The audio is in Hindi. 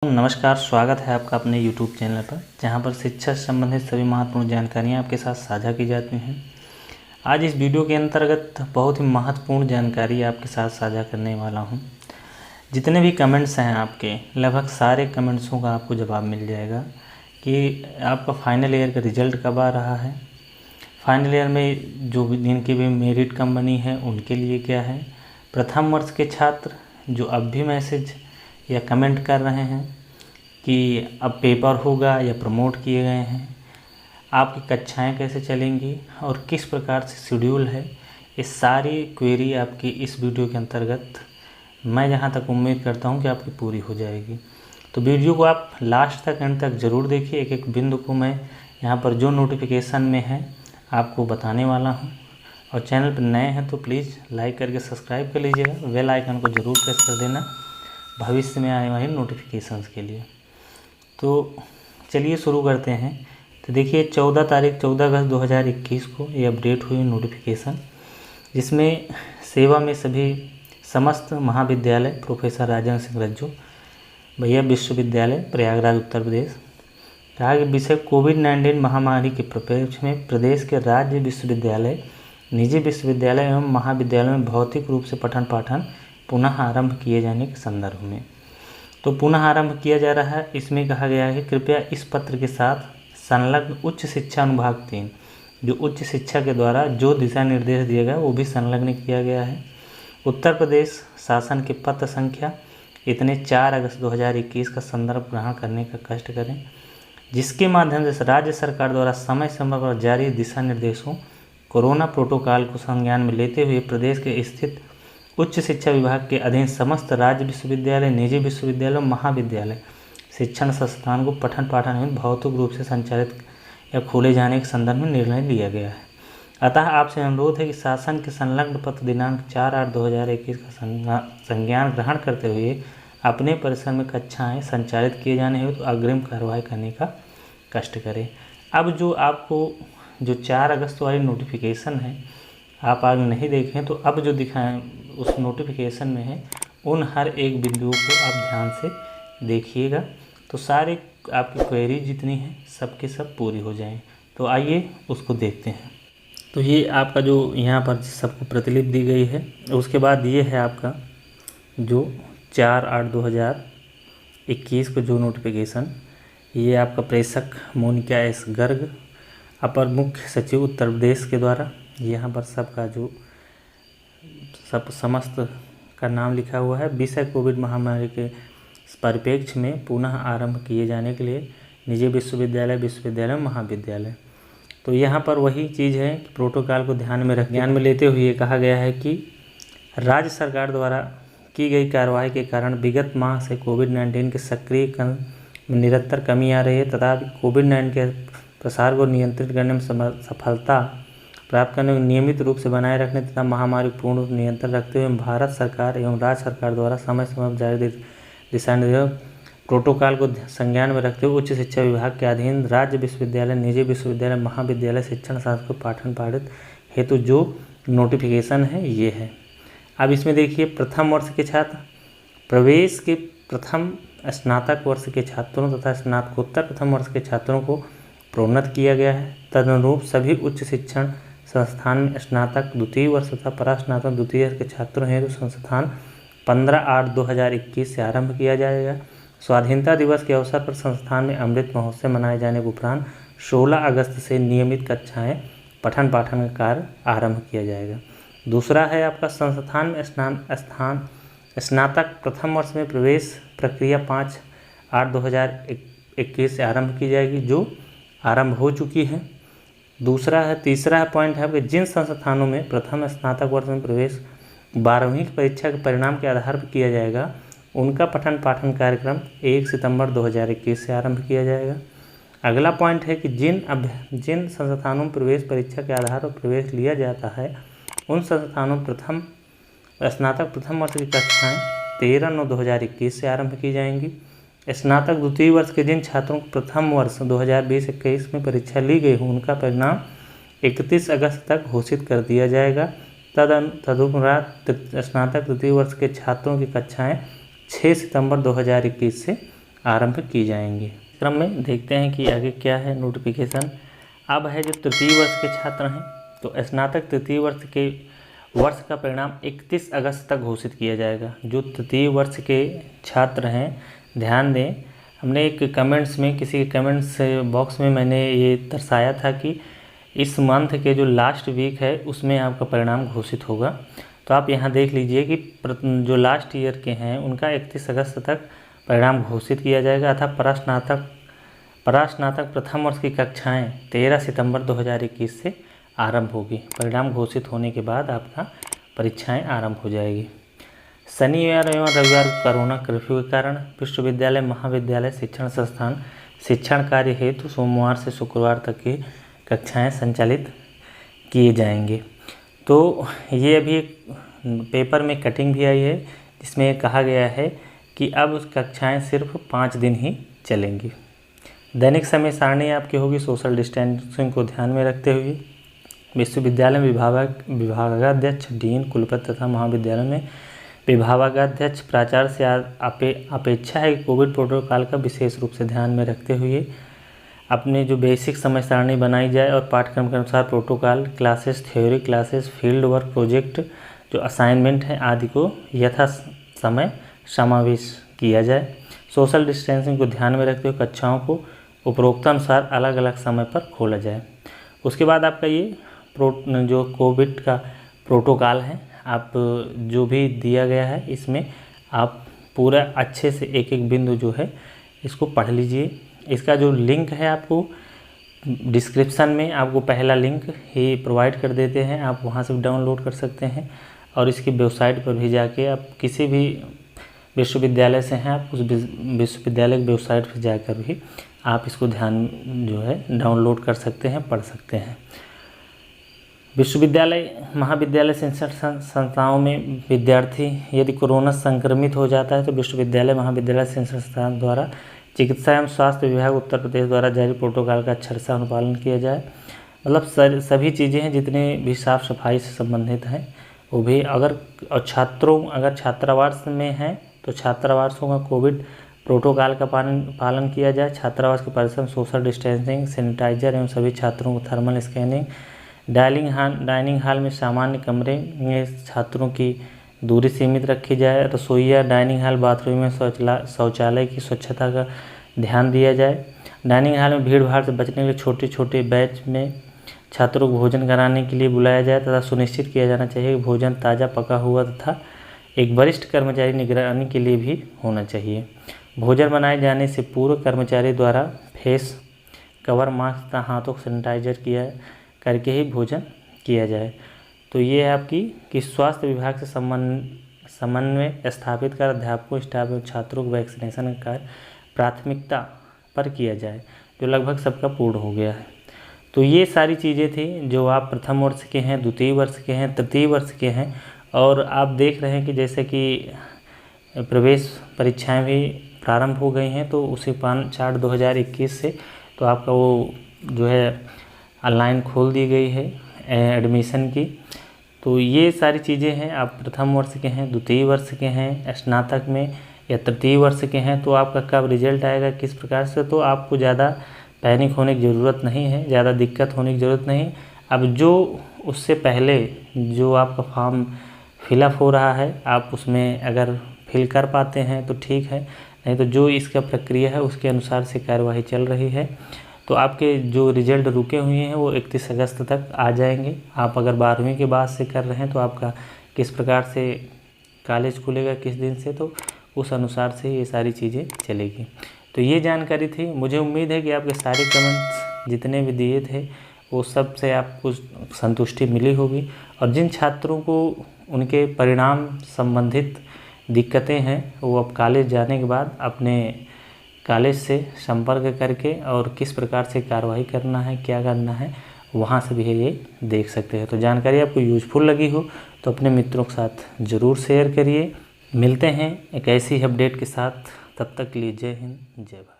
नमस्कार, स्वागत है आपका अपने YouTube चैनल पर, जहां पर शिक्षा से संबंधित सभी महत्वपूर्ण जानकारियां आपके साथ साझा की जाती हैं। आज इस वीडियो के अंतर्गत बहुत ही महत्वपूर्ण जानकारी आपके साथ साझा करने वाला हूं। जितने भी कमेंट्स हैं आपके, लगभग सारे कमेंट्सों का आपको जवाब मिल जाएगा कि आपका फाइनल ईयर का रिजल्ट कब आ रहा है, फाइनल ईयर में जो भी जिनकी भी मेरिट कम बनी है उनके लिए क्या है, प्रथम वर्ष के छात्र जो अब भी मैसेज या कमेंट कर रहे हैं कि अब पेपर होगा या प्रमोट किए गए हैं, आपकी कक्षाएं कैसे चलेंगी और किस प्रकार से शेड्यूल है, ये सारी क्वेरी आपकी इस वीडियो के अंतर्गत मैं जहां तक उम्मीद करता हूं कि आपकी पूरी हो जाएगी। तो वीडियो को आप लास्ट तक एंड तक ज़रूर देखिए। एक एक बिंदु को मैं यहाँ पर जो नोटिफिकेशन में है आपको बताने वाला हूँ। और चैनल पर नए हैं तो प्लीज़ लाइक करके सब्सक्राइब कर लीजिएगा, बेल आइकन को ज़रूर प्रेस कर देना भविष्य में आने वाली नोटिफिकेशंस के लिए। तो चलिए शुरू करते हैं। तो देखिए 14 अगस्त 2021 को ये अपडेट हुई नोटिफिकेशन, जिसमें सेवा में सभी समस्त महाविद्यालय प्रोफेसर राजेंद्र सिंह रज्जू भैया विश्वविद्यालय प्रयागराज उत्तर प्रदेश, कहा कि विषय कोविड-19 महामारी के परिप्रेक्ष्य में प्रदेश के राज्य विश्वविद्यालय, निजी विश्वविद्यालय एवं महाविद्यालयों में भौतिक रूप से पठन पाठन पुनः आरंभ किए जाने के संदर्भ में। तो पुनः आरंभ किया जा रहा है। इसमें कहा गया है कि कृपया इस पत्र के साथ संलग्न उच्च शिक्षा अनुभाग 3, जो उच्च शिक्षा के द्वारा जो दिशा निर्देश दिया गया वो भी संलग्न किया गया है। उत्तर प्रदेश शासन के पत्र संख्या इतने 4 अगस्त 2021 का संदर्भ ग्रहण करने का कष्ट करें, जिसके माध्यम से राज्य सरकार द्वारा समय समय पर जारी दिशा निर्देशों कोरोना प्रोटोकॉल को संज्ञान में लेते हुए प्रदेश के स्थित उच्च शिक्षा विभाग के अधीन समस्त राज्य विश्वविद्यालय, निजी विश्वविद्यालय, महाविद्यालय शिक्षण संस्थान को पठन पाठन में भौतिक रूप से संचालित या खोले जाने के संदर्भ में निर्णय लिया गया है। अतः आपसे अनुरोध है कि शासन के संलग्न पत्र दिनांक 4/8/2021 का संज्ञान ग्रहण करते हुए अपने परिसर में कक्षाएं संचालित किए जाने हेतु अग्रिम कार्रवाई करने का कष्ट करें। अब जो आपको जो 4 अगस्त वाली नोटिफिकेशन है, आप आगे नहीं देखें तो अब जो दिखाएं उस नोटिफिकेशन में है, उन हर एक बिंदुओं को आप ध्यान से देखिएगा, तो सारे आपकी क्वेरी जितनी हैं सबके सब पूरी हो जाएं। तो आइए उसको देखते हैं। तो ये आपका जो यहाँ पर सबको प्रतिलिपि दी गई है, उसके बाद ये है आपका जो 4/8/2021 को जो नोटिफिकेशन, ये आपका प्रेषक मोनिका एस गर्ग, अपर मुख्य सचिव उत्तर प्रदेश के द्वारा, यहाँ पर सबका जो सब समस्त का नाम लिखा हुआ है। विषय कोविड महामारी के परिप्रेक्ष्य में पुनः आरंभ किए जाने के लिए निजी विश्वविद्यालय, महाविद्यालय। तो यहाँ पर वही चीज़ है कि प्रोटोकॉल को ध्यान में लेते हुए कहा गया है कि राज्य सरकार द्वारा की गई कार्रवाई के कारण विगत माह से कोविड-19 के सक्रिय में निरंतर कमी आ रही है तथा कोविड-19 के प्रसार को नियंत्रित करने में सफलता प्राप्त करने को नियमित रूप से बनाए रखने तथा महामारी पूर्ण नियंत्रण रखते हुए भारत सरकार एवं राज्य सरकार द्वारा समय समय पर जारी दिशा निर्देश प्रोटोकॉल को संज्ञान में रखते हुए उच्च शिक्षा विभाग के अधीन राज्य विश्वविद्यालय, निजी विश्वविद्यालय, महाविद्यालय शिक्षण शास्त्र को पाठन पाठित हेतु जो नोटिफिकेशन है ये है। अब इसमें देखिए प्रथम वर्ष के छात्र, प्रवेश के प्रथम स्नातक वर्ष के छात्रों तथा स्नातकोत्तर प्रथम वर्ष के छात्रों को प्रोन्नत किया गया है। तदनुरूप सभी उच्च शिक्षण संस्थान में स्नातक द्वितीय वर्ष तथा परास्नातक द्वितीय वर्ष के छात्रों हेतु संस्थान 15/8/2021 से आरंभ किया जाएगा। स्वाधीनता दिवस के अवसर पर संस्थान में अमृत महोत्सव मनाए जाने के उपरांत 16 अगस्त से नियमित कक्षाएं पठन पाठन का कार्य आरंभ किया जाएगा। दूसरा है आपका संस्थान में स्नातक प्रथम वर्ष में प्रवेश प्रक्रिया 5/8/2021 से आरंभ की जाएगी, जो आरंभ हो चुकी है। तीसरा पॉइंट है कि जिन संस्थानों में प्रथम स्नातक वर्ष में प्रवेश 12वीं की परीक्षा के परिणाम के आधार पर किया जाएगा, उनका पठन पाठन कार्यक्रम 1 सितंबर 2021 से आरंभ किया जाएगा। अगला पॉइंट है कि जिन संस्थानों में प्रवेश परीक्षा के आधार पर प्रवेश लिया जाता है, उन संस्थानों में स्नातक प्रथम वर्ष की कक्षाएँ 13/9/2021 से आरंभ की जाएंगी। स्नातक द्वितीय वर्ष के जिन छात्रों को प्रथम वर्ष 2020-21 में परीक्षा ली गई हो, उनका परिणाम 31 अगस्त तक घोषित कर दिया जाएगा। तदुपरांत स्नातक द्वितीय वर्ष के छात्रों की कक्षाएं 6 सितंबर 2021 से आरंभ की जाएंगी। क्रम में देखते हैं कि आगे क्या है नोटिफिकेशन। अब है जो तृतीय वर्ष के छात्र हैं, तो स्नातक तृतीय वर्ष के वर्ष का परिणाम 31 अगस्त तक घोषित किया जाएगा। जो तृतीय वर्ष के छात्र हैं ध्यान दें, हमने एक कमेंट्स में किसी कमेंट्स बॉक्स में मैंने ये दर्शाया था कि इस मंथ के जो लास्ट वीक है उसमें आपका परिणाम घोषित होगा। तो आप यहाँ देख लीजिए कि जो लास्ट ईयर के हैं उनका 31 अगस्त तक परिणाम घोषित किया जाएगा। अतः परास्नातक प्रथम वर्ष की कक्षाएं 13 सितंबर 2021 से आरंभ होगी। परिणाम घोषित होने के बाद आपका परीक्षाएं आरंभ हो जाएगी। शनिवार एवं रविवार कोरोना कर्फ्यू के कारण विश्वविद्यालय महाविद्यालय शिक्षण संस्थान शिक्षण कार्य हेतु सोमवार से शुक्रवार तक की कक्षाएं संचालित किए जाएंगे। तो ये अभी एक पेपर में कटिंग भी आई है जिसमें कहा गया है कि अब कक्षाएं सिर्फ 5 दिन ही चलेंगी। दैनिक समय सारणी आपकी होगी सोशल डिस्टेंसिंग को ध्यान में रखते हुए। विश्वविद्यालय विभागाध्यक्ष, डीन, कुलपति तथा महाविद्यालय में विभागाध्यक्ष प्राचार्य से अपेक्षा है कि कोविड प्रोटोकॉल का विशेष रूप से ध्यान में रखते हुए अपने जो बेसिक समय सारणी बनाई जाए और पाठ्यक्रम के अनुसार protocol, classes, theory classes, field work, project, जो असाइनमेंट है आदि को यथा समय समावेश किया जाए। सोशल डिस्टेंसिंग को ध्यान में रखते हुए कक्षाओं को उपरोक्तानुसार अलग अलग समय पर खोला जाए। उसके बाद आपका ये जो कोविड का प्रोटोकॉल है आप जो भी दिया गया है इसमें आप पूरा अच्छे से एक एक बिंदु जो है इसको पढ़ लीजिए। इसका जो लिंक है आपको डिस्क्रिप्शन में आपको पहला लिंक ही प्रोवाइड कर देते हैं, आप वहां से डाउनलोड कर सकते हैं और इसकी वेबसाइट पर भी जाके आप किसी भी विश्वविद्यालय से हैं आप उस विश्वविद्यालय की वेबसाइट पर जाकर भी आप इसको ध्यान जो है डाउनलोड कर सकते हैं, पढ़ सकते हैं। विश्वविद्यालय महाविद्यालय शिक्षण संस्थाओं में विद्यार्थी यदि कोरोना संक्रमित हो जाता है तो विश्वविद्यालय महाविद्यालय शिक्षण संस्थान द्वारा चिकित्सा एवं स्वास्थ्य विभाग उत्तर प्रदेश द्वारा जारी प्रोटोकॉल का अक्षरशः अनुपालन किया जाए। मतलब सभी चीज़ें हैं जितने भी साफ सफाई से संबंधित हैं वो भी अगर छात्रावास में हैं तो छात्रावासों का कोविड प्रोटोकॉल का पालन किया जाए। छात्रावास के परिसर में सोशल डिस्टेंसिंग, सैनिटाइजर एवं सभी छात्रों को थर्मल स्कैनिंग, डाइनिंग हॉल में सामान्य कमरे में छात्रों की दूरी सीमित रखी जाए। रसोईया, डाइनिंग हॉल, बाथरूम में शौचालय की स्वच्छता का ध्यान दिया जाए। डाइनिंग हॉल में भीड़ भाड़ से बचने के लिए छोटे छोटे बैच में छात्रों को भोजन कराने के लिए बुलाया जाए तथा सुनिश्चित किया जाना चाहिए कि भोजन ताज़ा पका हुआ तथा एक वरिष्ठ कर्मचारी निगरानी के लिए भी होना चाहिए। भोजन बनाए जाने से पूर्व कर्मचारी द्वारा फेस कवर, मास्क तथा हाथों को सैनिटाइजर करके ही भोजन किया जाए। तो ये है आपकी कि स्वास्थ्य विभाग से समन्वय स्थापित कर अध्यापकों, स्टाफ एवं छात्रों को वैक्सीनेशन का कार्य प्राथमिकता पर किया जाए, जो लगभग सबका पूर्ण हो गया है। तो ये सारी चीज़ें थी जो आप प्रथम वर्ष के हैं, द्वितीय वर्ष के हैं, तृतीय वर्ष के हैं और आप देख रहे हैं कि जैसे कि प्रवेश परीक्षाएं भी प्रारंभ हो गई हैं। तो उसी 5/4/2021 से तो आपका वो जो है ऑनलाइन खोल दी गई है एडमिशन की। तो ये सारी चीज़ें हैं, आप प्रथम वर्ष के हैं, द्वितीय वर्ष के हैं, स्नातक में या तृतीय वर्ष के हैं तो आपका कब रिजल्ट आएगा किस प्रकार से, तो आपको ज़्यादा पैनिक होने की ज़रूरत नहीं है, ज़्यादा दिक्कत होने की ज़रूरत नहीं। अब जो उससे पहले जो आपका फॉर्म फिलअप हो रहा है आप उसमें अगर फिल कर पाते हैं तो ठीक है, नहीं तो जो इसका प्रक्रिया है उसके अनुसार से कार्यवाही चल रही है। तो आपके जो रिजल्ट रुके हुए हैं वो 31 अगस्त तक आ जाएंगे। आप अगर 12वीं के बाद से कर रहे हैं तो आपका किस प्रकार से कॉलेज खुलेगा किस दिन से, तो उस अनुसार से ये सारी चीज़ें चलेगी। तो ये जानकारी थी। मुझे उम्मीद है कि आपके सारे कमेंट्स जितने भी दिए थे वो सब से आपको संतुष्टि मिली होगी और जिन छात्रों को उनके परिणाम संबंधित दिक्कतें हैं वो अब कॉलेज जाने के बाद अपने कॉलेज से संपर्क करके और किस प्रकार से कार्रवाई करना है, क्या करना है, वहाँ से भी ये देख सकते हैं। तो जानकारी आपको यूजफुल लगी हो तो अपने मित्रों के साथ ज़रूर शेयर करिए। मिलते हैं एक ऐसी अपडेट के साथ, तब तक के लिए जय हिंद, जय भारत।